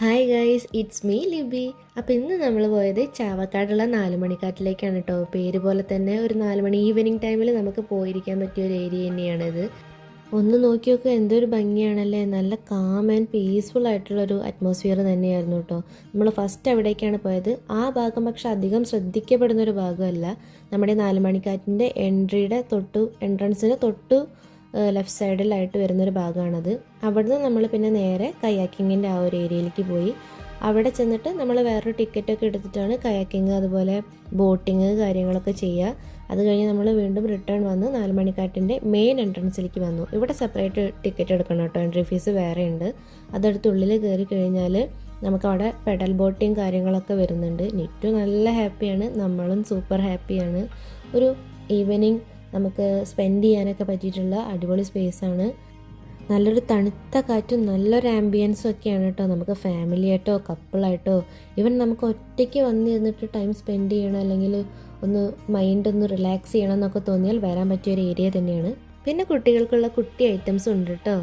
Hi guys, it's me Libi. അപ്പോൾ ഇന്ന് നമ്മൾ പോയത് ചാവക്കാടുള്ള 4 മണിക്കാട്ടിലേക്കാണ് കേട്ടോ. പേര് പോലെ തന്നെ ഒരു 4 മണി ഈവനിങ് ടൈമിൽ നമുക്ക് പോയിരിക്കാൻ പറ്റിയ ഒരു ഏരിയ തന്നെയാണിത്. ഒന്ന് നോക്കി നോക്കുക, എന്തൊരു ഭംഗിയാണല്ലേ. നല്ല കാം ആൻഡ് പീസ്ഫുൾ ആയിട്ടുള്ളൊരു അറ്റ്മോസ്ഫിയർ തന്നെയായിരുന്നു കേട്ടോ. നമ്മൾ ഫസ്റ്റ് എവിടേക്കാണ് പോയത്, ആ ഭാഗം പക്ഷെ അധികം ശ്രദ്ധിക്കപ്പെടുന്നൊരു ഭാഗമല്ല. നമ്മുടെ 4 മണിക്കാറ്റിൻ്റെ എൻട്രൻസിന് തൊട്ടു ലെഫ്റ്റ് സൈഡിലായിട്ട് വരുന്നൊരു ഭാഗമാണത്. അവിടുന്ന് നമ്മൾ പിന്നെ നേരെ കയാക്കിങ്ങിൻ്റെ ആ ഒരു ഏരിയയിലേക്ക് പോയി. അവിടെ ചെന്നിട്ട് നമ്മൾ വേറൊരു ടിക്കറ്റൊക്കെ എടുത്തിട്ടാണ് കയാക്കിങ് അതുപോലെ ബോട്ടിങ് കാര്യങ്ങളൊക്കെ ചെയ്യുക. അത് കഴിഞ്ഞ് നമ്മൾ വീണ്ടും റിട്ടേൺ വന്ന് 4 മണിക്കാട്ടിൻ്റെ മെയിൻ എൻട്രൻസിലേക്ക് വന്നു. ഇവിടെ സെപ്പറേറ്റ് ടിക്കറ്റ് എടുക്കണം കേട്ടോ, എൻട്രി ഫീസ് വേറെ ഉണ്ട്. അതെടുത്ത് ഉള്ളിൽ കയറി കഴിഞ്ഞാൽ നമുക്കവിടെ പെഡൽ ബോട്ടിങ് കാര്യങ്ങളൊക്കെ വരുന്നുണ്ട്. നിറ്റു നല്ല ഹാപ്പിയാണ്, നമ്മളും സൂപ്പർ ഹാപ്പിയാണ്. ഒരു ഈവനിങ് നമുക്ക് സ്പെൻഡ് ചെയ്യാനൊക്കെ പറ്റിയിട്ടുള്ള അടിപൊളി സ്പേസാണ്. നല്ലൊരു തണുത്ത കാറ്റും നല്ലൊരു ആംബിയൻസും ഒക്കെയാണ് കേട്ടോ. നമുക്ക് ഫാമിലിയായിട്ടോ കപ്പിളായിട്ടോ ഈവൻ നമുക്ക് ഒറ്റയ്ക്ക് വന്നിരുന്നിട്ട് ടൈം സ്പെൻഡ് ചെയ്യണം, അല്ലെങ്കിൽ ഒന്ന് മൈൻഡ് ഒന്ന് റിലാക്സ് ചെയ്യണം എന്നൊക്കെ തോന്നിയാൽ വരാൻ പറ്റിയൊരു ഏരിയ തന്നെയാണ്. പിന്നെ കുട്ടികൾക്കുള്ള കുട്ടി ഐറ്റംസും ഉണ്ട് കേട്ടോ.